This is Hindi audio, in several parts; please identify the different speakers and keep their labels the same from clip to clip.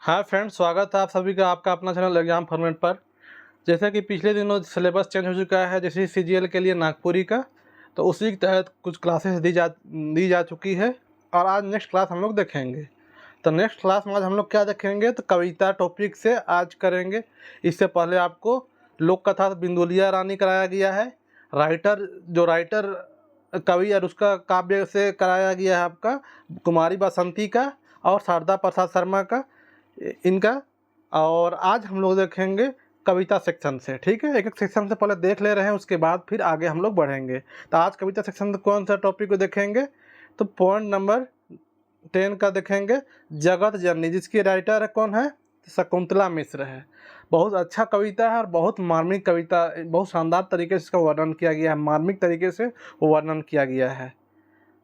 Speaker 1: हाँ फ्रेंड्स, स्वागत है आप सभी का आपका अपना चैनल एग्जाम फॉर्मेट पर। जैसे कि पिछले दिनों सिलेबस चेंज हो चुका है, जैसे सीजीएल के लिए नागपुरी का, तो उसी के तहत कुछ क्लासेस दी जा चुकी है और आज नेक्स्ट क्लास हम लोग देखेंगे। तो नेक्स्ट क्लास में आज हम लोग क्या देखेंगे, तो कविता टॉपिक से आज करेंगे। इससे पहले आपको लोक कथा बिंदुलिया रानी कराया गया है। राइटर कवि और उसका काव्य से कराया गया है आपका कुमारी बसंती का और शारदा प्रसाद शर्मा का इनका। और आज हम लोग देखेंगे कविता सेक्शन से। ठीक है, एक एक सेक्शन से पहले देख ले रहे हैं, उसके बाद फिर आगे हम लोग बढ़ेंगे। तो आज कविता सेक्शन में कौन सा टॉपिक को देखेंगे, तो पॉइंट नंबर 10 का देखेंगे, जगत जननी, जिसकी राइटर है कौन है, शकुंतला मिश्र है। बहुत अच्छा कविता है और बहुत मार्मिक कविता, बहुत शानदार तरीके से इसका वर्णन किया गया है, मार्मिक तरीके से वो वर्णन किया गया है।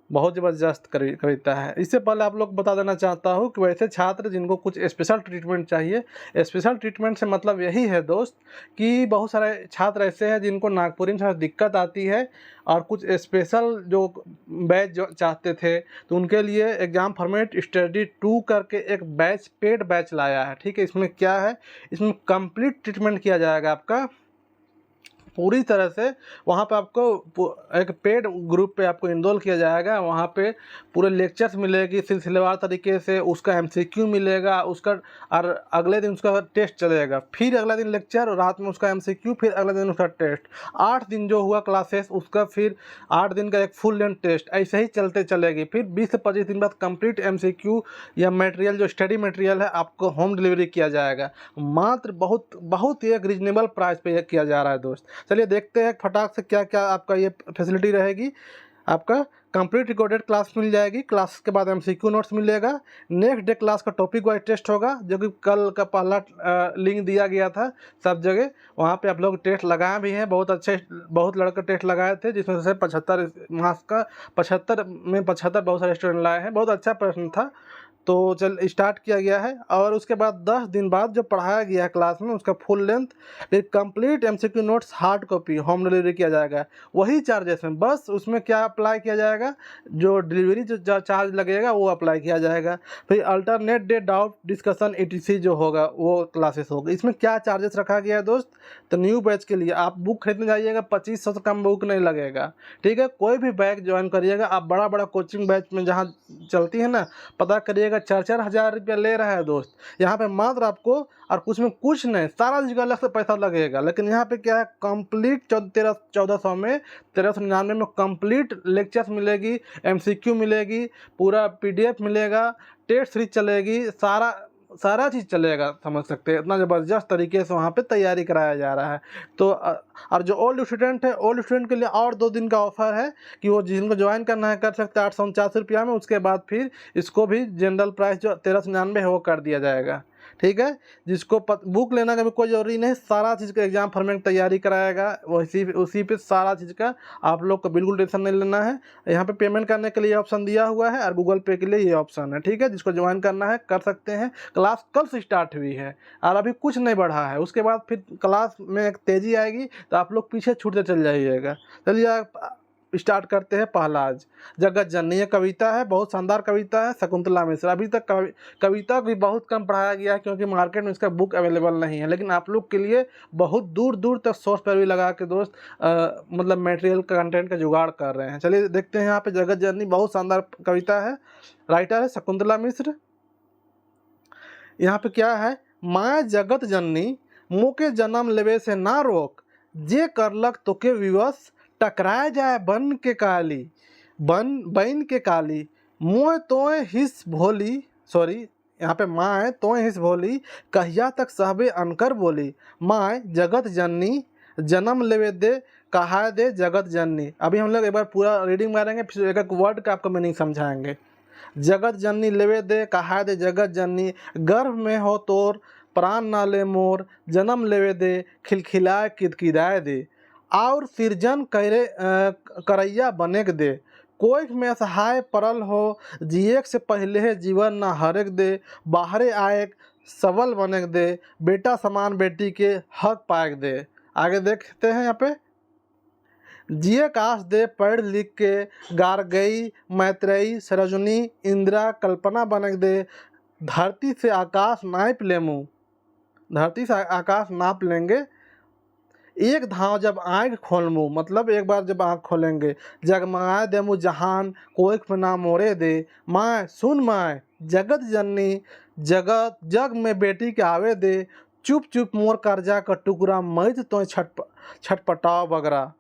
Speaker 1: बहुत ज़बरदस्त कविता है। इससे पहले आप लोग बता देना चाहता हूँ कि वैसे छात्र जिनको कुछ स्पेशल ट्रीटमेंट चाहिए, स्पेशल ट्रीटमेंट से मतलब यही है दोस्त कि बहुत सारे छात्र ऐसे हैं जिनको नागपुरी में दिक्कत आती है और कुछ स्पेशल जो बैच जो चाहते थे, तो उनके लिए एग्ज़ाम फॉर्मेट स्टडी 2 करके एक बैच, पेड बैच लाया है। ठीक है, इसमें क्या है, इसमें कंप्लीट ट्रीटमेंट किया जाएगा आपका पूरी तरह से। वहाँ पे आपको एक पेड ग्रुप पे आपको इनरोल किया जाएगा। वहाँ पे पूरे लेक्चर्स मिलेगी सिलसिलेवार तरीके से, उसका एमसीक्यू मिलेगा, उसका और अगले दिन उसका टेस्ट चलेगा, फिर अगला दिन लेक्चर और रात में उसका एमसीक्यू, फिर अगले दिन उसका टेस्ट। 8 दिन जो हुआ क्लासेस उसका फिर 8 दिन का एक फुल लेंथ टेस्ट, ऐसे ही चलते चलेगी। फिर 20 से 25 दिन बाद कंप्लीट एमसीक्यू या मटेरियल जो स्टडी मटेरियल है आपको होम डिलीवरी किया जाएगा। मात्र बहुत ही एक रीजनेबल प्राइस पे किया जा रहा है दोस्त। चलिए देखते हैं फटाक से क्या क्या आपका ये फैसिलिटी रहेगी। आपका कंप्लीट रिकॉर्डेड क्लास मिल जाएगी, क्लास के बाद एमसीक्यू नोट्स मिलेगा, नेक्स्ट डे क्लास का टॉपिक वाइज टेस्ट होगा, जो कि कल का पहला लिंक दिया गया था सब जगह। वहाँ पे आप लोग टेस्ट लगाए भी हैं, बहुत लड़के टेस्ट लगाए थे, जिसमें से 75 मार्क्स का 75 में 75 बहुत सारे स्टूडेंट लाए हैं। बहुत अच्छा प्रश्न था। तो चल स्टार्ट किया गया है और उसके बाद 10 दिन बाद जो पढ़ाया गया है क्लास में उसका फुल लेंथ फिर complete MCQ notes hard copy home delivery किया जाएगा। वही चार्जेस में, बस उसमें क्या अप्लाई किया जाएगा, जो डिलीवरी जो चार्ज लगेगा वो अप्लाई किया जाएगा। फिर alternate day doubt discussion ETC जो होगा वो क्लासेस होगी। इसमें क्या चार्जेस रखा गया है दोस्त, तो न्यू बैच के लिए आप बुक खरीदने जाइएगा 2500 से कम बुक नहीं लगेगा। ठीक है, कोई भी बैच ज्वाइन करिएगा आप, बड़ा बड़ा कोचिंग बैच में जहाँ चलती है ना, पता करिएगा 4-4 हज़ार रुपया ले रहा है दोस्त। यहाँ पे मात्र आपको और कुछ में कुछ नहीं, सारा चीज़ का अलग से पैसा लगेगा। लेकिन यहाँ पे क्या है, कंप्लीट 1400 में 1399 में कंप्लीट लेक्चर्स मिलेगी, एमसीक्यू मिलेगी, पूरा PDF मिलेगा, टेस्ट सीरीज चलेगी, सारा चीज़ चलेगा, समझ सकते हैं। इतना ज़बरदस्त तरीके से वहाँ पे तैयारी कराया जा रहा है। तो और जो ओल्ड स्टूडेंट है, ओल्ड स्टूडेंट के लिए और 2 दिन का ऑफर है कि वो जिनको ज्वाइन करना है कर सकते हैं 849 रुपया में। उसके बाद फिर इसको भी जनरल प्राइस जो 1399 है वो कर दिया जाएगा। ठीक है, जिसको बुक लेना का भी कोई ज़रूरी नहीं, सारा चीज़ का एग्जाम फॉर्मेट तैयारी कराएगा उसी पे सारा चीज़ का आप लोग को बिल्कुल टेंशन नहीं लेना है। यहाँ पे पेमेंट करने के लिए ऑप्शन दिया हुआ है और गूगल पे के लिए ये ऑप्शन है। ठीक है, जिसको ज्वाइन करना है कर सकते हैं। क्लास कल से स्टार्ट हुई है और अभी कुछ नहीं बढ़ा है। उसके बाद फिर क्लास में एक तेज़ी आएगी तो आप लोग पीछे छूटते चल जाइएगा। चलिए आप स्टार्ट करते हैं। पहला आज जगत जननी, ये कविता है, बहुत शानदार कविता है, शकुंतला मिश्र। अभी तक कविता भी बहुत कम पढ़ाया गया है क्योंकि मार्केट में इसका बुक अवेलेबल नहीं है, लेकिन आप लोग के लिए बहुत दूर दूर तक सोर्स पर भी लगा के दोस्त मतलब मटेरियल कंटेंट का जुगाड़ कर रहे हैं। चलिए देखते हैं। यहाँ पे जगत जननी बहुत शानदार कविता है, राइटर है शकुंतला मिश्र। यहाँ पे क्या है, माँ जगत जननी मोके जन्म लेवे से ना रोक, जे करलक तोके विवश, टकराए जाए बन के काली, मोय तोय हिस भोली, सॉरी यहाँ पे माँ है तोय हिस भोली, कहिया तक सहबे अनकर बोली, माँ जगत जननी जन्म लेवे दे कहा दे जगत जननी। अभी हम लोग एक बार पूरा रीडिंग मारेंगे, फिर एक एक वर्ड का आपको मीनिंग समझाएंगे। जगत जननी लेवे दे कहा दे जगत जननी, गर्भ में हो तोर प्राण ना ले मोर, जन्म लेवे दे खिलखिलाए किदकिदाए दे, और सिरजन करैया बनेक दे, कोई में असहाय परल हो, जिएक से पहले है जीवन ना हरेक दे, बाहरे आएक सबल बनेक दे, बेटा समान बेटी के हक पाएक दे। आगे देखते हैं यहाँ पे, जिए काश दे पढ़ लिख के, गार्गई मैत्रेयी सरोजनी इंदिरा कल्पना बनक दे, धरती से आकाश नाप लेमू, धरती से आकाश नाप लेंगे। एक धाव जब आँख खोलमू, मतलब एक बार जब आँख खोलेंगे। जगमगाए देमू जहान, कोइख में ना मोरे दे। माँ सुन माँ जगत जननी, जगत जग में बेटी के आवे दे। चुप चुप मोर कर्जा का टुकड़ा, मैत तो छटपटाओ बगरा।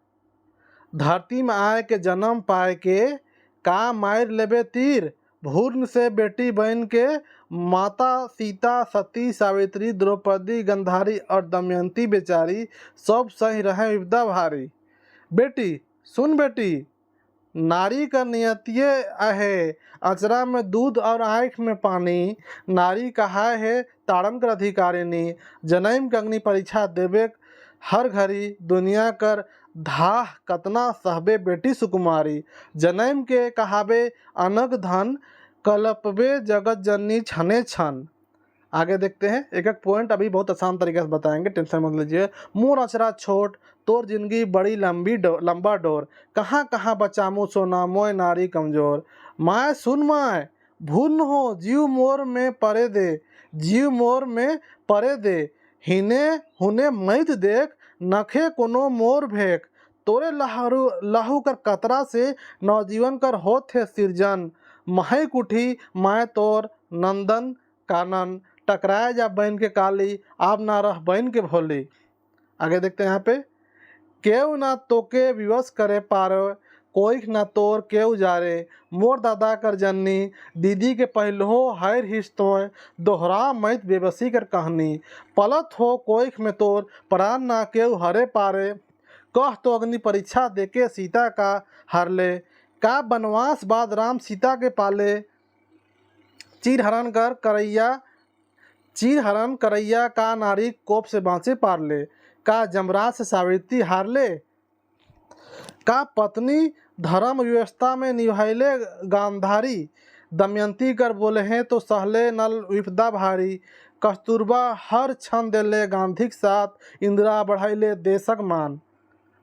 Speaker 1: धरती में आए के जन्म पाए के, का मार लेबे तीर। भूर्ण से बेटी बहन के, माता सीता, सती, सावित्री, द्रौपदी, गंधारी और दमयंती बेचारी, सब सही रहे विपदा भारी। बेटी सुन बेटी, नारी का नियतिये आहे, अचरा में दूध और आँख में पानी। नारी कहाय है ताड़म कर अधिकारिणी, जनैम के अग्नि परीक्षा देवे हर घड़ी। दुनिया कर धाह कतना सहबे बेटी सुकुमारी, जनैम के कहाबे अनग धन, कलपबे जगत जननी छने छन। आगे देखते हैं, एक एक पॉइंट अभी बहुत आसान तरीके से बताएंगे, टेंशन मत लीजिए। मोर अचरा छोट, तोर जिंदगी बड़ी लंबा डोर। कहाँ कहाँ बचामू सोना, मोय नारी कमजोर। माय सुन माय भून हो, जीव मोर में परे दे, जीव मोर में परे दे। हिने हुने मैत देख, नखे कोनो मोर भेक। तोरे लहू कर कतरा से, नवजीवन कर होत है सिरजन। महक उठी माय तोर नंदन कानन, टकराए जा बहन के काली, आप ना रह बहन के भोली। आगे देखते हैं यहाँ पे, केव ना तोके विवश करे पारो, कोई ना तोर केव जारे। मोर दादा कर जननी, दीदी के पहलो हैर हिस्तों, दोहरा मैत बेबसी कर कहानी। पलत हो कोइख में तोर, प्राण ना केव हरे पारे। कह तो अग्नि परीक्षा देके सीता का हर ले, का बनवास बाद राम सीता के पाले। चीर हरण करैया, का नारी कोप से बाँचे पार ले। का जमराज से सावित्री हार ले, का पत्नी धर्म व्यवस्था में निभाइले गांधारी। दमयंती कर बोले हैं तो सहले नल विपदा भारी। कस्तूरबा हर क्षण देले गांधी साथ, इंदिरा बढ़ाइले देशक मान।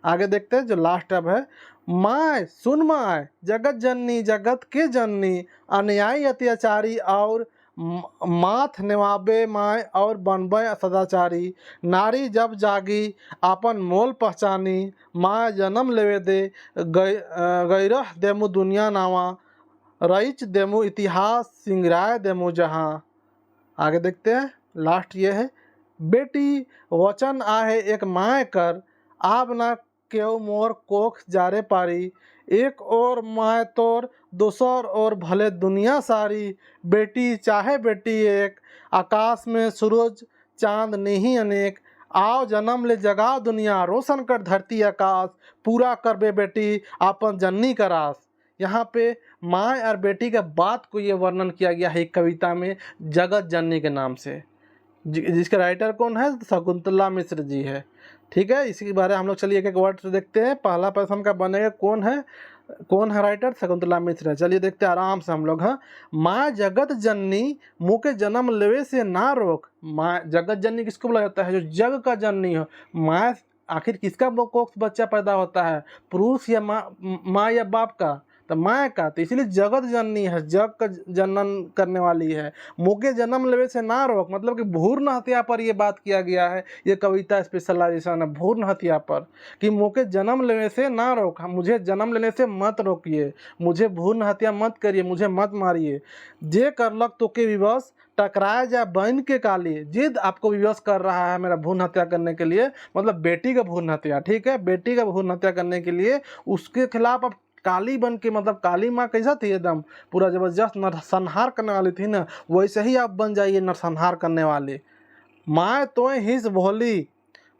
Speaker 1: आगे देखते हैं जो लास्ट अब है, माय सुन माय जगत जननी, जगत के जननी। अन्यायी अत्याचारी और माथ निवाबे माय, और बनबे सदाचारी। नारी जब जागी आपन मोल पहचानी, माँ जन्म लेवे दे गैरह देमु दुनिया नावा। रईच देमु इतिहास, सिंगराय देमु जहाँ। आगे देखते हैं लास्ट ये है, बेटी वचन आहे एक माय कर, आप ना केव मोर कोख जारे पारी। एक और माय तोर, दूसर और भले दुनिया सारी। बेटी चाहे बेटी एक, आकाश में सूरज चांद नहीं अनेक। आओ जन्म ले जगाओ दुनिया, रोशन कर धरती आकाश। पूरा कर बे बेटी आपन जननी का रास। यहाँ पे माँ और बेटी का बात को ये वर्णन किया गया है एक कविता में, जगत जननी के नाम से, जिसके राइटर कौन है, शकुंतला मिश्र जी है। ठीक है, इसी के बारे में हम लोग चलिए एक एक वर्ड से देखते हैं। पहला पर्सन का बनेगा, कौन है राइटर, शकुंतला मिश्र है। चलिए देखते हैं आराम से हम लोग। हाँ, माँ जगत जननी, मुँह के जन्म लेवे से ना रोक। माँ जगत जननी किसको बोला जाता है, जो जग का जननी हो। माँ आखिर किसका कोख बच्चा पैदा होता है, पुरुष या माँ या बाप का, तो माँ का, तो इसलिए जगत जननी है, जग का जनन करने वाली है। मुके जन्म लेवे से ना रोक, मतलब कि भ्रूण हत्या पर ये बात किया गया है। ये कविता स्पेशलाइजेशन है भ्रूण हत्या पर, कि मुके जन्म लेने से ना रोक, मुझे जन्म लेने से मत रोकिए, मुझे भ्रूण हत्या मत करिए, मुझे मत मारिए। जे करलक तो के विवश, टकराए जा बहन के काली। जिद आपको विवश कर रहा है मेरा भ्रूण हत्या करने के लिए, मतलब बेटी का भ्रूण हत्या, ठीक है, बेटी का भ्रूण हत्या करने के लिए उसके खिलाफ अब काली बन के, मतलब काली माँ कैसा थी, एकदम पूरा जबरदस्त नरसंहार करने वाली थी ना, वैसे ही आप बन जाइए नरसंहार करने वाले। माँ तो हिस भोली,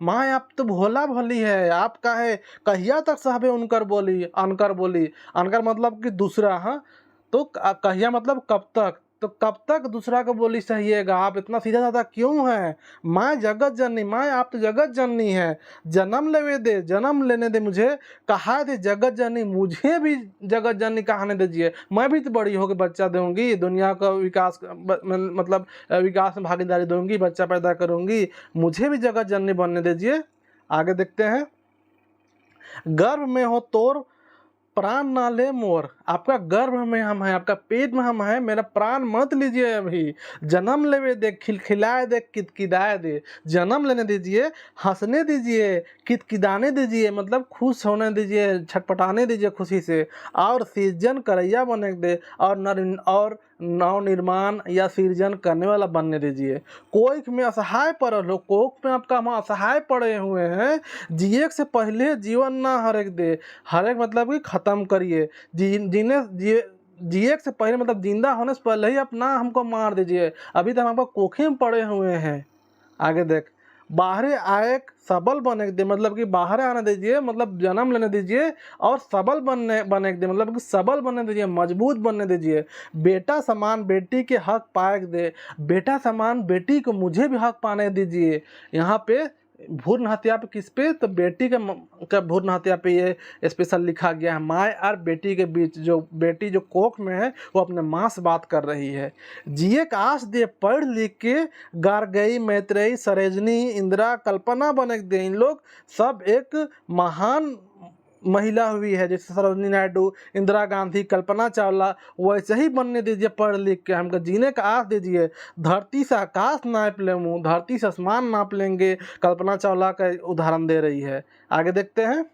Speaker 1: माँ आप तो भोला भोली है, आप का है कहिया तक सहबे उनकर बोली, अनकर बोली। अनकर मतलब कि दूसरा, हाँ, तो कहिया मतलब कब तक, तो कब तक दूसरा को बोली सहिएगा, आप इतना सीधा साधा क्यों है। माँ जगत जननी, माँ आप तो जगत जननी है, जन्म लेवे दे, जन्म लेने दे मुझे, कहा दे जगत जननी, मुझे भी जगत जननी कहने दीजिए। मैं भी तो बड़ी होकर बच्चा दूंगी, दुनिया का विकास मतलब विकास में भागीदारी दूंगी, बच्चा पैदा करूंगी, मुझे भी जगत जननी बनने दीजिए। आगे देखते हैं, गर्भ में हो तोर प्राण ना ले मोर, आपका गर्भ में हम हैं, आपका पेट में हम हैं, मेरा प्राण मत लीजिए अभी। जन्म लेवे दे, खिलखिलाए दे, किदकिदाए दे, जन्म लेने दीजिए, हंसने दीजिए, किदकिदाने दीजिए, मतलब खुश होने दीजिए, छटपटाने दीजिए खुशी से, और सृजन करैया बने दे, और नवनिर्माण या सृजन करने वाला बनने दीजिए। कोख में असहाय पड़े हो, कोख में आपका हम असहाय पड़े हुए हैं, जिए से पहले जीवन ना हरेक दे, हरेक मतलब कि ख़त्म करिए, जिए से पहले मतलब जिंदा होने से पहले ही आप ना हमको मार दीजिए, अभी तक हम आपको कोखे में पड़े हुए हैं। आगे देख, बाहर आए सबल बने दे, मतलब कि बाहर आने दीजिए, मतलब जन्म लेने दीजिए, और सबल बने दे, मतलब कि सबल बनने दीजिए, मजबूत बनने दीजिए। बेटा समान बेटी के हक पाए दे, बेटा समान बेटी को मुझे भी हक पाने दीजिए। यहाँ पे भ्रूण हत्या पे किस पे, तो बेटी का भ्रूण हत्या पे ये स्पेशल लिखा गया है। माँ और बेटी के बीच, जो बेटी जो कोख में है वो अपने माँ से बात कर रही है। जिए का आस दे, पढ़ लिख के गार्गई, मैत्रेयी, सरोजिनी, इंदिरा, कल्पना बने दे, इन लोग सब एक महान महिला हुई है, जैसे सरोजिनी नायडू, इंदिरा गांधी, कल्पना चावला, वैसे ही बनने दीजिए पढ़ लिख के, हमको जीने का आस दीजिए। धरती से आकाश नाप ले मुँह, धरती से आसमान नाप लेंगे, कल्पना चावला का उदाहरण दे रही है। आगे देखते हैं।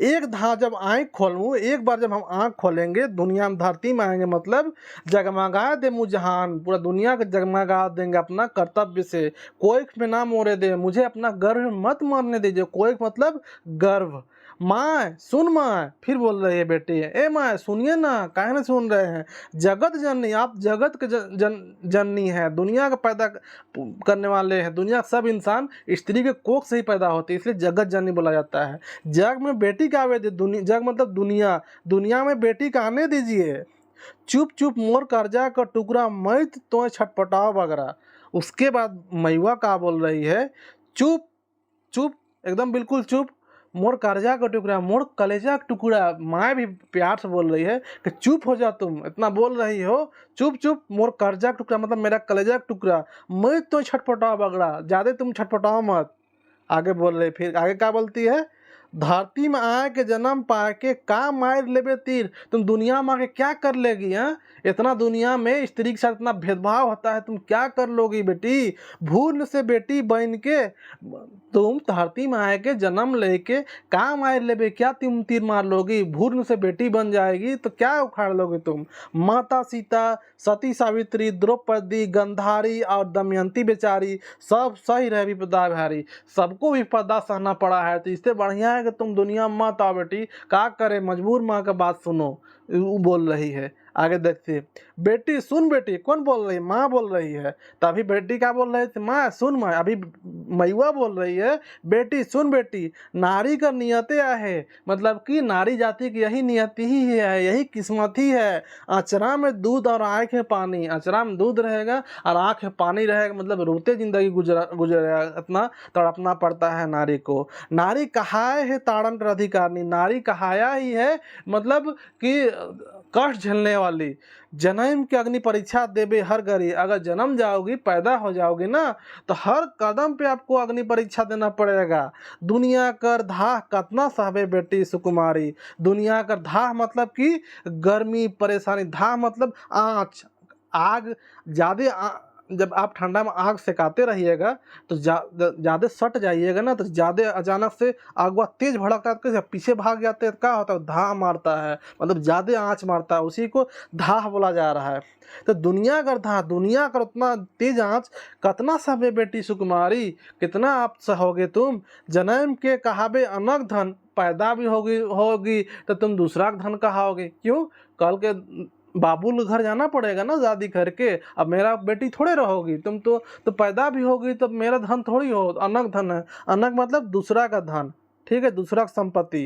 Speaker 1: एक धा जब आँख खोलूँ, एक बार जब हम आँख खोलेंगे, दुनिया में धरती में आएंगे, मतलब जगमगा दे मुझ जहान, पूरा दुनिया को जगमगा देंगे अपना कर्तव्य से। कोई में ना मोरे दे, मुझे अपना गर्व मत मरने दीजिए। कोई मतलब गर्व। माँ सुन, माँ फिर बोल रही है बेटी, ए माँ सुनिए ना, काहे ना सुन रहे हैं। जगत जननी, आप जगत के जननी है, दुनिया का पैदा करने वाले हैं। दुनिया सब इंसान स्त्री के कोख से ही पैदा होते हैं, इसलिए जगत जननी बोला जाता है। जग में बेटी का आवे दे, जग मतलब दुनिया, दुनिया में बेटी का आने दीजिए। चुप चुप मोर कर्जा का टुकड़ा, मैं तो छटपटाओ बगरा। उसके बाद मैवा का बोल रही है, चुप चुप, एकदम बिल्कुल चुप, मोर कर्जा का टुकड़ा, मोर कलेजा का टुकड़ा। माँ भी प्यार से बोल रही है कि चुप हो जा, तुम इतना बोल रही हो, चुप चुप, मोर कर्जा का टुकड़ा मतलब मेरा कलेजा का टुकड़ा, मैं तो छटपटाओ बगड़ा, ज़्यादा तुम छटपटाओ मत। आगे बोल रही, फिर आगे क्या बोलती है, धरती में आए के जन्म पाए के का मार लेबे तीर, तुम दुनिया में आके क्या कर लेगी। हैं, इतना दुनिया में स्त्री के साथ इतना भेदभाव होता है, तुम क्या कर लोगी बेटी। भूल से बेटी बन के तुम धरती में आए के जन्म लेके का मार लेबे, क्या तुम तीर मार लोगी। भूल से बेटी बन जाएगी तो क्या उखाड़ लोगे तुम। माता सीता, सती सावित्री, द्रौपदी, गंधारी और दमयंती बेचारी सब सही रहे विपदा भारी, सबको विपदा सहना पड़ा है। तो इससे बढ़िया है कि तुम दुनिया में मत आओ बेटी, क्या करे, मजबूर माँ का बात सुनो, वो बोल रही है। आगे देखते, बेटी सुन बेटी, कौन बोल रही है, माँ बोल रही है। तभी बेटी क्या बोल रही थी, माँ सुन माँ। अभी मैया बोल रही है, बेटी सुन बेटी, नारी का नियते है, मतलब कि नारी जाति की यही नियति ही है, यही किस्मत ही है। अचरा में दूध और आँख में पानी, अचरा में दूध रहेगा और आँख में पानी रहेगा, मतलब रोते जिंदगी गुजरेगा, इतना तड़पना पड़ता है नारी को। नारी कहाए है ताड़न कर अधिकारनी, नारी कहाया ही है, मतलब कि कष्ट झेलने वाली। जन्म की अग्नि परीक्षा देबे हर घड़ी, अगर जन्म जाओगी, पैदा हो जाओगी ना, तो हर कदम पे आपको अग्नि परीक्षा देना पड़ेगा। दुनिया कर धाह कतना सहबे बेटी सुकुमारी, दुनिया कर धाह मतलब कि गर्मी परेशानी, धाह मतलब आँच, आग ज़्यादा, जब आप ठंडा में आग सेकाते रहिएगा तो ज़्यादा सट जाइएगा ना, तो ज़्यादा अचानक से आग तेज भड़कता है, तो पीछे भाग जाते हैं, क्या होता है, धाह मारता है, मतलब ज़्यादा आँच मारता है, उसी को धाह बोला जा रहा है। तो दुनिया कर धाह, दुनिया कर उतना तेज आँच, कतना सहबे बेटी सुकुमारी, कितना आप सहोगे तुम। जन्म के कहाबे अनक धन, पैदा भी होगी तो तुम दूसरा धन कहाओगे, क्यों, कल के बाबुल घर जाना पड़ेगा ना शादी करके, अब मेरा बेटी थोड़े रहोगी तुम, तो पैदा भी होगी तो मेरा धन थोड़ी हो, अनक धन है, अनक मतलब दूसरा का धन, ठीक है, दूसरा का संपत्ति।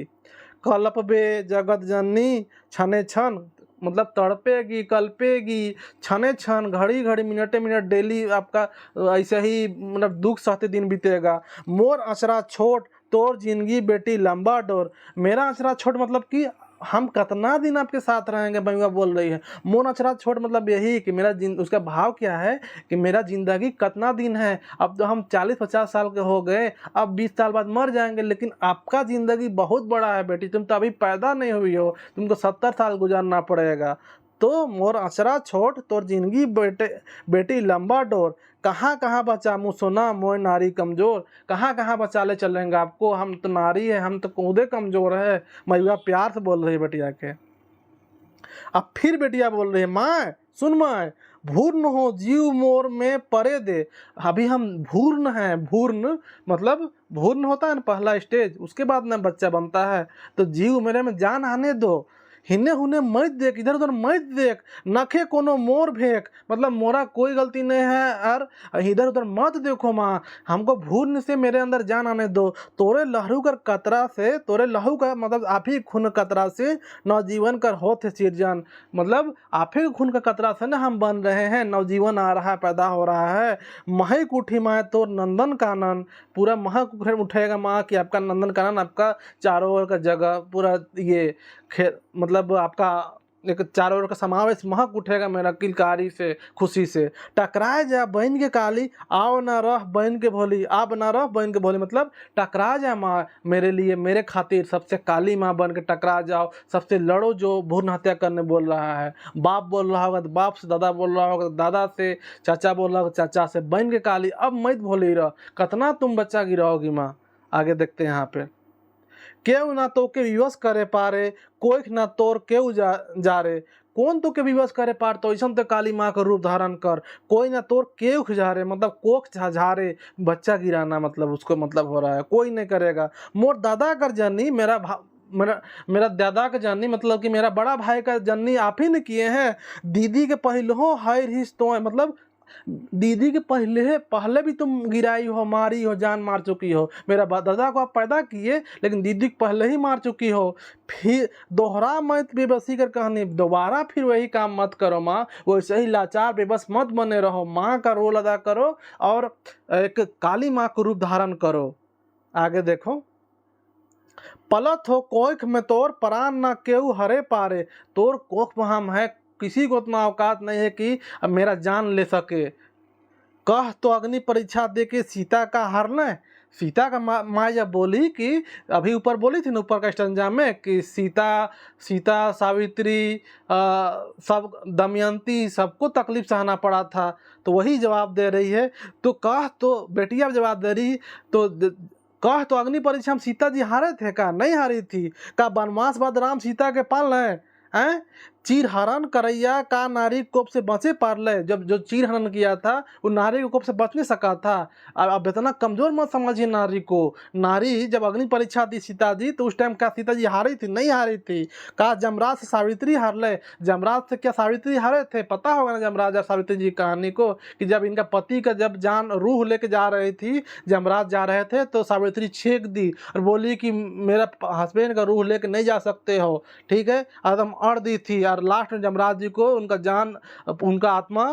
Speaker 1: कल्पबे जगत जननी छने छन, मतलब तड़पेगी, कल्पेगी, छने छन, घड़ी घड़ी, मिनटे मिनट, डेली आपका ऐसे ही मतलब दुख सहते दिन बीतेगा। मोर अचरा छोट तोर जिंदगी बेटी लंबा डोर, मेरा अचरा छोट मतलब कि हम कितना दिन आपके साथ रहेंगे, महिमा बोल रही है। मोन अचरा छोड़ मतलब यही कि मेरा उसका भाव क्या है कि मेरा ज़िंदगी कितना दिन है, अब तो हम 40-50 साल के हो गए, अब 20 साल बाद मर जाएंगे, लेकिन आपका ज़िंदगी बहुत बड़ा है बेटी, तुम तो अभी पैदा नहीं हुई हो, तुमको 70 साल गुजारना पड़ेगा। तो मोर अचरा छोड़ तोर जिंदगी बेटी लंबा डोर, कहाँ कहाँ बचा मुँह सोना मोय नारी कमज़ोर, कहाँ कहाँ बचा ले चलेंगे आपको, हम तो नारी है, हम तो कूदे कमज़ोर है। मैया प्यार से बोल रही है बेटिया के। अब फिर बेटिया बोल रही है, माँ सुन माँ, भूर्ण हो जीव मोर में परे दे। अभी हम भूर्ण हैं, भूर्ण मतलब भूर्ण होता है ना पहला स्टेज, उसके बाद ना बच्चा बनता है। तो जीव मेरे में जान आने दो, हिन्ने हुन्ने मत देख, इधर उधर मत देख, नखे कोनो मोर भेक, मतलब मोरा कोई गलती नहीं है, और इधर उधर मत देखो माँ, हमको भूर्ण से मेरे अंदर जान आने दो। तोरे लहू कर कतरा से, तोरे लहू का मतलब आप ही खून कतरा से नवजीवन कर होत है सिरजन, मतलब आप ही खून का कतरा से ना हम बन रहे हैं, नवजीवन आ रहा है, पैदा हो रहा है। महक उठी माँ तोर नंदन कानन, पूरा महक उठेगा माँ कि आपका नंदन कानन, आपका चारों ओर का जगह पूरा ये मतलब आपका एक चारों ओर का समावेश महक उठेगा मेरा किलकारी से, खुशी से। टकराए जा बहन के काली, आओ ना रह बहन के भोली, आप ना रह बहन के भोली, मतलब टकरा जा माँ मेरे लिए, मेरे खातिर सबसे काली माँ बन के टकरा जाओ, सबसे लड़ो जो भ्रूण हत्या करने बोल रहा है। बाप बोल रहा होगा तो बाप से, दादा बोल रहा होगा तो दादा से, चाचा बोल रहा होगा चाचा से, बहन के काली अब मत भोली रह, कितना तुम बच्चा गिराओगी माँ। आगे देखते हैं यहाँ पे, केव ना तो के विवश करे पारे, कोई ना तोर केव जा रे, कौन तो के विवश करे पार, तो ऐसा तो काली माँ का रूप धारण कर, कोई ना तोर केव खिझारे, मतलब कोख झारे, बच्चा गिराना मतलब उसको मतलब हो रहा है, कोई नहीं करेगा। मोर दादा कर जननी, मेरा दादा का जननी मतलब कि मेरा बड़ा भाई का जननी आप ही ने किए हैं। दीदी के पहलो हाय रिस तो मतलब दीदी के पहले भी तुम गिराई हो, मारी हो, जान मार चुकी हो। मेरा दादा को आप पैदा किए लेकिन दीदी को पहले ही मार चुकी हो। फिर दोहरा मत बेबसी कर कहानी, दोबारा फिर वही काम मत करो माँ, वैसे ही लाचार बेबस मत बने रहो, माँ का रोल अदा करो और एक काली माँ को रूप धारण करो। आगे देखो, पलत हो कोख में तोर प्राण ना केहू हरे पारे, तोर कोख में हम है, किसी को उतना औकात नहीं है कि अब मेरा जान ले सके। कह तो अग्नि परीक्षा दे के सीता का हरना, सीता का माँ जब बोली कि अभी ऊपर बोली थी ना, ऊपर का स्टंजा में कि सीता सावित्री सब दमयंती सबको तकलीफ सहना पड़ा था, तो वही जवाब दे रही है। तो कह तो बेटिया जवाब दे रही, तो कह तो अग्नि परीक्षा में सीता जी हारे थे का, नहीं हारी थी का, वनवास बाद राम सीता के पाल रहे हैं। चीर हरण करैया का नारी कोप से बचे पारले, जब जो चीर हरण किया था वो नारी को कोप से बच नहीं सका था। अब इतना कमजोर मत समझिए नारी को। नारी जब अग्नि परीक्षा दी सीता जी, तो उस टाइम क्या सीता जी हारी थी? नहीं हारी थी। कहा जमराज से सावित्री हार ले, जमराज से क्या सावित्री हारे थे? पता होगा ना जमराज और सावित्री जी की कहानी को, कि जब इनका पति का जब जान रूह लेके जा रही थी, जमराज जा रहे थे, तो सावित्री छेक दी और बोली कि मेरा हस्बैंड का रूह लेके नहीं जा सकते हो, ठीक है, एकदम अड़ दी थी। और लास्ट में जमराज जी को उनका जान, उनका आत्मा,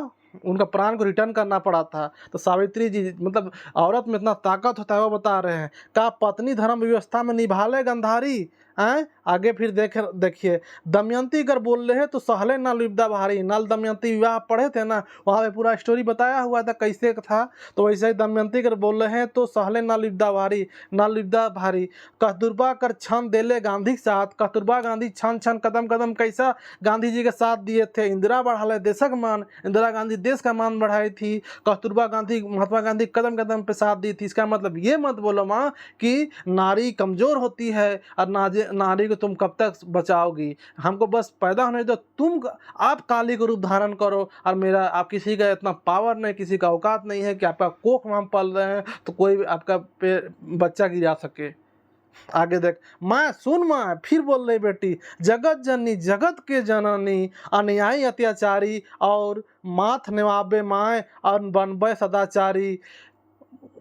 Speaker 1: उनका प्राण को रिटर्न करना पड़ा था। तो सावित्री जी मतलब औरत में इतना ताकत होता है वो बता रहे हैं। का पत्नी धर्म व्यवस्था में निभाले गंधारी हैं। आगे फिर देखिए, दमयंती कर बोल रहे हैं तो सहले ना लिपदा भारी। नल दमयंती विवाह पढ़े थे ना, वहाँ पे पूरा स्टोरी बताया हुआ था कैसे था। तो वैसे ही दमयंती कर बोल रहे हैं तो सहले ना लिपदा भारी, ना लिपदा भारी। कस्तूरबा कर छन देले गांधी के साथ, कस्तूरबा गांधी छन छन कदम कदम कैसा गांधी जी के साथ दिए थे। इंदिरा बढ़ाले देशक मान, इंदिरा गांधी देश का मान बढ़ाई थी। कस्तूरबा गांधी, महात्मा गांधी कदम कदम पे साथ दी थी। इसका मतलब ये मत बोलो माँ कि नारी कमजोर होती है और नारी को तुम कब तक बचाओगी। हमको बस पैदा होने दो, आप काली को रूप धारण करो। और मेरा, आप किसी का इतना पावर नहीं, किसी का औकात नहीं है कि आपका कोख में हम पल रहे हैं तो कोई आपका बच्चा गिरा सके। आगे देख, माँ सुन माँ, फिर बोल रही बेटी, जगत जननी जगत के जननी, अन्यायी अत्याचारी और माथ निवाबे माए और बनबे सदाचारी।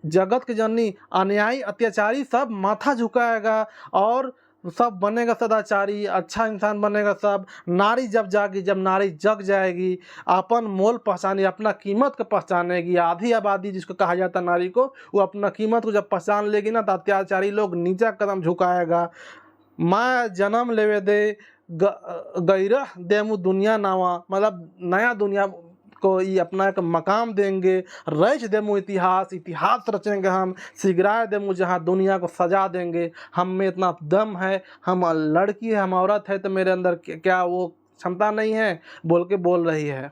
Speaker 1: जगत के जननी, अन्यायी अत्याचारी सब माथा झुकाएगा और सब बनेगा सदाचारी, अच्छा इंसान बनेगा सब। नारी जब जागी, जब नारी जग जाएगी, अपन मोल पहचाने, अपना कीमत को पहचानेगी। आधी आबादी जिसको कहा जाता है नारी को, वो अपना कीमत को जब पहचान लेगी ना, तो अत्याचारी लोग नीचा कदम झुकाएगा। माँ जन्म लेवे दे, गैरह देमु दुनिया नावा, मतलब नया दुनिया को ये अपना एक मकाम देंगे। रच देमु इतिहास, इतिहास रचेंगे हम। सिगराय देमु जहाँ दुनिया को सजा देंगे। हम में इतना दम है, हम लड़की है, हम औरत है, तो मेरे अंदर क्या वो क्षमता नहीं है, बोल के बोल रही है।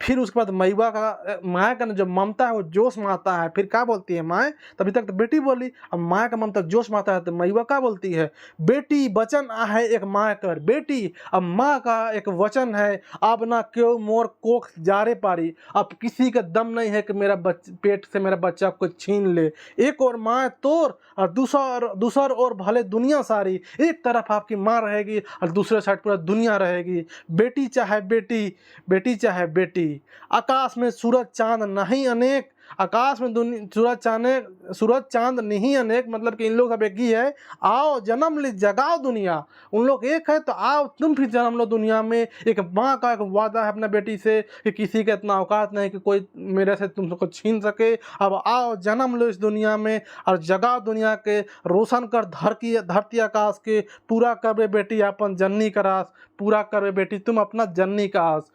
Speaker 1: फिर उसके बाद मैवा का, माँ का जो ममता है वो जोश में आता है। फिर क्या बोलती है माँ, तभी तक तो बेटी बोली, अब माँ का ममता जोश में आता है तो मैवा क्या बोलती है, बेटी वचन है एक माँ कर बेटी। अब माँ का एक वचन है, अब ना क्यों मोर कोख जारे पारी, अब किसी का दम नहीं है कि मेरा पेट से मेरा बच्चा को छीन ले। एक और माँ तोर और दूसर और भले दुनिया सारी, एक तरफ आपकी माँ रहेगी और दूसरे साइड पूरा दुनिया रहेगी। बेटी चाहे बेटी, बेटी चाहे बेटी। आकाश में सूरज चांद नहीं अनेक, आकाश में सूरज चांद नहीं अनेक, मतलब कि इन लोग सब एक ही है। आओ जन्म ले जगाओ दुनिया, उन लोग एक है तो आओ तुम फिर जन्म लो दुनिया में। एक माँ का एक वादा है अपने बेटी से कि किसी का इतना औकात नहीं कि कोई मेरे से तुमको छीन सके। अब आओ जन्म लो इस दुनिया में और जगाओ दुनिया के, रोशन कर धरती आकाश के, पूरा कर बे बेटी अपन जननी का रास, पूरा कर बे बेटी तुम अपना जननी का आस।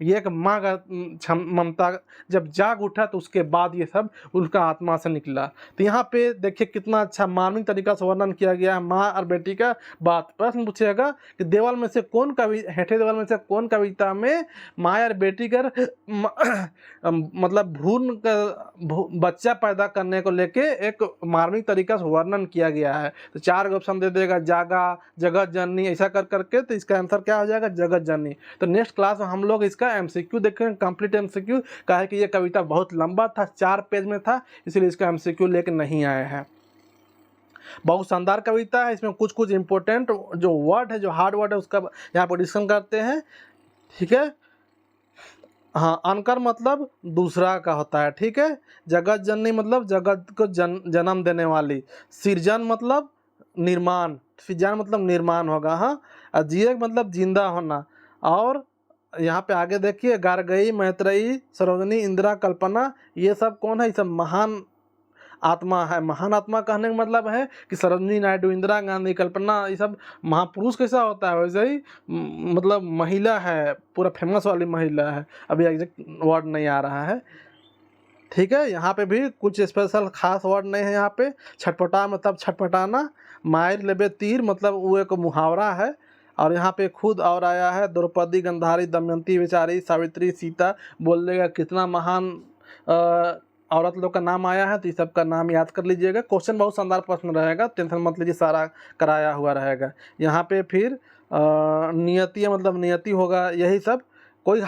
Speaker 1: ये एक माँ का ममता जब जाग उठा तो उसके बाद ये सब उनका आत्मा से निकला। तो यहाँ पे देखिए कितना अच्छा मार्मिक तरीका से वर्णन किया गया है माँ और बेटी का बात। प्रश्न पूछेगा कि देवल में से कौन कवि, हेठे देवल में से कौन कविता में माँ और बेटी कर मतलब भ्रूण बच्चा पैदा करने को लेके एक मार्मिक तरीका से वर्णन किया गया है। तो 4 ऑप्शन दे देगा, जागा, जगत जननी, ऐसा कर करके, तो इसका आंसर क्या हो जाएगा, जगत जननी। तो नेक्स्ट क्लास में हम लोग इसका एमसीक्यू देखेंगे, कंप्लीट एमसीक्यू। कहा है कि ये कविता बहुत लंबा था, 4 पेज में था, इसलिए इसका एमसीक्यू लेके नहीं आए हैं। बहुत शानदार कविता है, इसमें कुछ कुछ इंपॉर्टेंट जो वर्ड है, जो हार्ड वर्ड है, उसका यहाँ पर डिस्कशन करते हैं। ठीक है, हाँ, अनकर मतलब दूसरा का होता है। ठीक है, जगत जननी मतलब जगत को जन्म देने वाली। सृजन मतलब निर्माण, सृजन मतलब निर्माण होगा। हाँ, अजीयक मतलब जिंदा होना। और यहाँ पे आगे देखिए, गार्गई, मैत्रेयी, सरोजनी, इंदिरा, कल्पना, ये सब कौन है, ये सब महान आत्मा है। महान आत्मा कहने का मतलब है कि सरोजनी नायडू, इंदिरा गांधी, कल्पना, ये सब महापुरुष कैसा होता है वैसे ही मतलब महिला है, पूरा फेमस वाली महिला है। अभी एग्जैक्ट वर्ड नहीं आ रहा है। ठीक है, यहाँ पे भी कुछ स्पेशल खास वर्ड नहीं है। यहाँ पे छटपटा मतलब छटपटाना, मायर लेबे तीर मतलब वो एक मुहावरा है। और यहाँ पे खुद और आया है, द्रौपदी, गंधारी, दमयंती, बेचारी, सावित्री, सीता, बोल देगा कितना महान औरत लोग का नाम आया है। तो इस सब का नाम याद कर लीजिएगा। क्वेश्चन बहुत शानदार प्रश्न रहेगा, टेंशन मत लीजिए, सारा कराया हुआ रहेगा। यहाँ पे फिर नियति मतलब नियति होगा, यही सब कोई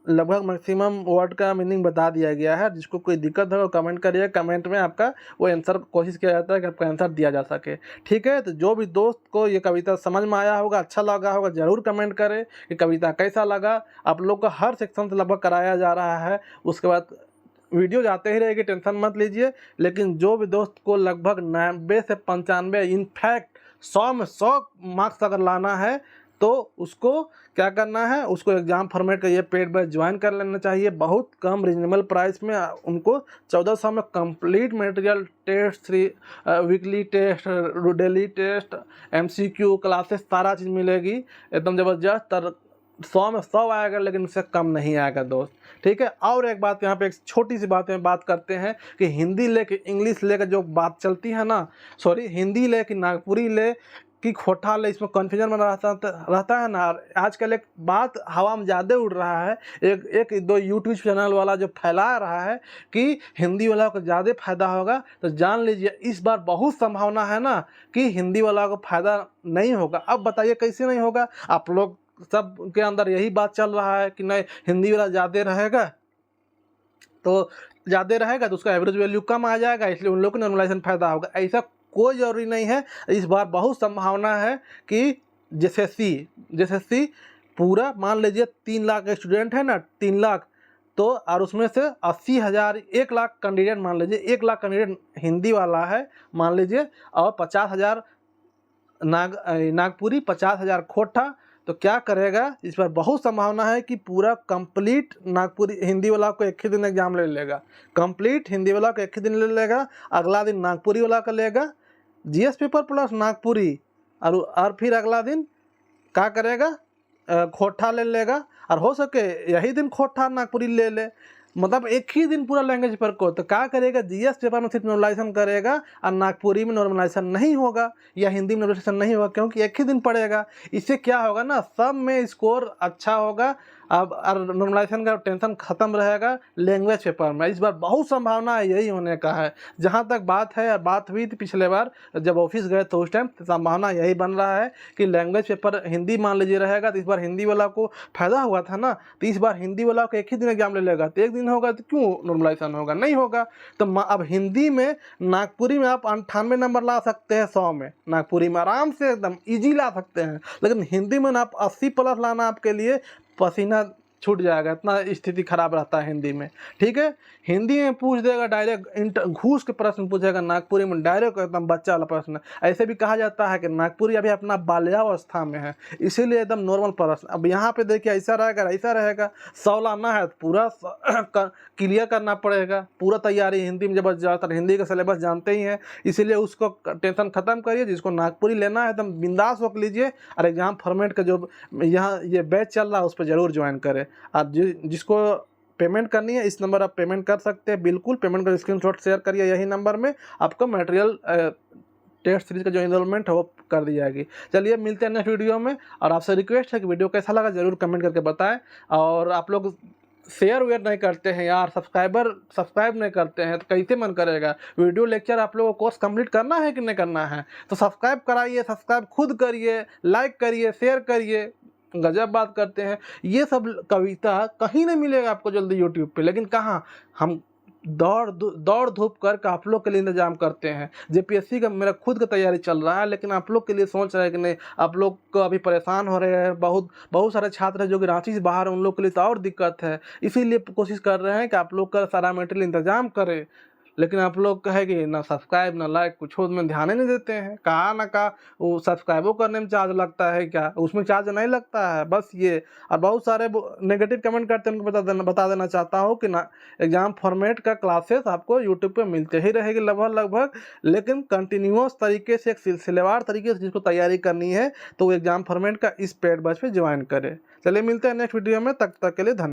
Speaker 1: लगभग मैक्सिमम वर्ड का मीनिंग बता दिया गया है। जिसको कोई दिक्कत है वो कमेंट करिए, कमेंट में आपका वो आंसर कोशिश किया जाता है कि आपका आंसर दिया जा सके। ठीक है, तो जो भी दोस्त को ये कविता समझ में आया होगा, अच्छा लगा होगा, ज़रूर कमेंट करें कि कविता कैसा लगा। आप लोग का हर सेक्शन से लगभग कराया जा रहा है, उसके बाद वीडियो जाते ही रहेगी, टेंशन मत लीजिए। लेकिन जो भी दोस्त को लगभग 90 से 95, इनफैक्ट 100 में 100 मार्क्स अगर लाना है तो उसको क्या करना है, उसको एग्जाम फॉर्मेट का ये पेड बैच ज्वाइन कर लेना चाहिए। बहुत कम रीजनेबल प्राइस में उनको 1400 में complete material, test, weekly test, daily test, MCQ classes, सारा चीज़ मिलेगी एकदम ज़बरदस्त। 100 में 100 आएगा, लेकिन उससे कम नहीं आएगा दोस्त। ठीक है, और एक बात यहाँ पे, एक छोटी सी बात में बात करते हैं कि हिंदी ले के इंग्लिश ले के जो बात चलती है ना, सॉरी, हिंदी ले कि नागपुरी ले कि खोटा ले, इसमें कन्फ्यूजन बना रहता है ना। आजकल एक बात हवा में ज़्यादा उड़ रहा है, एक दो यूट्यूब चैनल वाला जो फैला रहा है कि हिंदी वाला को ज़्यादा फायदा होगा। तो जान लीजिए इस बार बहुत संभावना है ना कि हिंदी वाला को फायदा नहीं होगा। अब बताइए कैसे नहीं होगा? आप लोग सब के अंदर यही बात चल रहा है कि नहीं हिंदी वाला ज़्यादा रहेगा, तो ज़्यादा रहेगा तो उसका एवरेज वैल्यू कम आ जाएगा, इसलिए उन लोग को नॉर्मलाइजेशन फायदा होगा। ऐसा कोई ज़रूरी नहीं है। इस बार बहुत संभावना है कि जैसे पूरा मान लीजिए 3 लाख स्टूडेंट है ना, 3 लाख, तो और उसमें से 80,000, 1 लाख कैंडिडेट, मान लीजिए 1 लाख कैंडिडेट हिंदी वाला है मान लीजिए, और 50,000 नागपुरी, 50,000 खोटा। तो क्या करेगा, इस पर बहुत संभावना है कि पूरा कंप्लीट नागपुरी हिंदी वाला को एक ही दिन एग्जाम ले लेगा। कंप्लीट हिंदी वाला को एक ही दिन ले लेगा, अगला दिन नागपुरी वाला का लेगा। जीएस पेपर प्लस नागपुरी और फिर अगला दिन क्या करेगा, खोटा ले लेगा, और हो सके यही दिन खोटा नागपुरी ले ले, मतलब एक ही दिन पूरा लैंग्वेज पेपर को। तो क्या करेगा, जीएस पेपर में सिर्फ नॉर्मलाइजेशन करेगा और नागपुरी में नॉर्मलाइजेशन नहीं होगा या हिंदी में नॉर्मलाइजेशन नहीं होगा, क्योंकि एक ही दिन पढ़ेगा। इससे क्या होगा ना, सब में स्कोर अच्छा होगा। अब नॉर्मलाइजेशन का टेंशन खत्म रहेगा लैंग्वेज पेपर में। इस बार बहुत संभावना है यही होने का है। जहाँ तक बात है, बात हुई थी पिछले बार जब ऑफिस गए तो उस टाइम संभावना यही बन रहा है कि लैंग्वेज पेपर हिंदी मान लीजिए रहेगा, तो इस बार हिंदी वाला को फायदा हुआ था ना, तो इस बार हिंदी वाला को एक ही दिन एग्जाम ले लेगा, तो एक दिन होगा तो क्यों नॉर्मलाइजेशन होगा, नहीं होगा। तो अब हिंदी में नागपुरी में आप 98 नंबर ला सकते हैं 100 में, नागपुरी में आराम से एकदम ईजी ला सकते हैं, लेकिन हिंदी में आप 80 प्लस लाना आपके लिए पसीना छूट जाएगा, इतना स्थिति खराब रहता है हिंदी में। ठीक है, हिंदी में पूछ देगा डायरेक्ट घूस के प्रश्न पूछेगा, नागपुरी में डायरेक्ट एकदम बच्चा वाला प्रश्न। ऐसे भी कहा जाता है कि नागपुरी अभी अपना बाल्यावस्था में है, इसीलिए एकदम नॉर्मल प्रश्न। अब यहाँ पे देखिए ऐसा रहेगा, ऐसा रहेगा, 100 लाना है तो पूरा क्लियर करना पड़ेगा, पूरा तैयारी हिंदी में। जब ज़्यादातर हिंदी का सिलेबस जानते ही हैं, इसीलिए उसको टेंशन खत्म करिए। जिसको नागपुरी लेना है एकदम बिंदास होकर लीजिए, और एग्जाम फॉर्मेट का जो यहाँ ये बैच चल रहा है उस पर जरूर ज्वाइन करें। आप जिसको पेमेंट करनी है इस नंबर आप पेमेंट कर सकते हैं, बिल्कुल पेमेंट का स्क्रीनशॉट शेयर करिए यही नंबर में, आपको मटेरियल टेस्ट सीरीज का जो इनरोलमेंट है वो कर दी जाएगी। चलिए मिलते हैं नेक्स्ट वीडियो में, और आपसे रिक्वेस्ट है कि वीडियो कैसा लगा जरूर कमेंट करके बताएं। और आप लोग शेयर वेयर नहीं करते हैं यार, सब्सक्राइब नहीं करते हैं, तो कैसे मन करेगा। वीडियो लेक्चर आप लोगों को कोर्स कंप्लीट करना है कि नहीं करना है, तो सब्सक्राइब कराइए, सब्सक्राइब खुद करिए, लाइक करिए, शेयर करिए। गजब बात करते हैं, ये सब कविता कहीं नहीं मिलेगा आपको जल्दी यूट्यूब पे, लेकिन कहाँ हम दौड़ धूप करके आप लोग के लिए इंतजाम करते हैं। जेपीएससी का मेरा खुद का तैयारी चल रहा है, लेकिन आप लोग के लिए सोच रहे हैं कि नहीं, आप लोग को अभी परेशान हो रहे हैं। बहुत सारे छात्र हैं जो कि रांची से बाहर हैं, उन लोग के लिए तो और दिक्कत है। इसीलिए कोशिश कर रहे हैं कि आप लोग का सारा मटेरियल इंतजाम करें, लेकिन आप लोग कहे कि ना सब्सक्राइब ना लाइक कुछ में ध्यान ही नहीं देते हैं। कहा ना कहा वो सब्सक्राइबो करने में चार्ज लगता है क्या, उसमें चार्ज नहीं लगता है बस ये। और बहुत सारे नेगेटिव कमेंट करते हैं, उनको बता देना चाहता हूँ कि ना एग्जाम फॉर्मेट का क्लासेस आपको यूट्यूब पे मिलते ही रहेगी लगभग, लेकिन कंटिन्यूअस तरीके से एक सिलसिलेवार तरीके से जिसको तैयारी करनी है तो वो एग्जाम फॉर्मेट का इस पेड बैच पे ज्वाइन करे। चलिए मिलते हैं नेक्स्ट वीडियो में, तब तक के लिए धन्यवाद।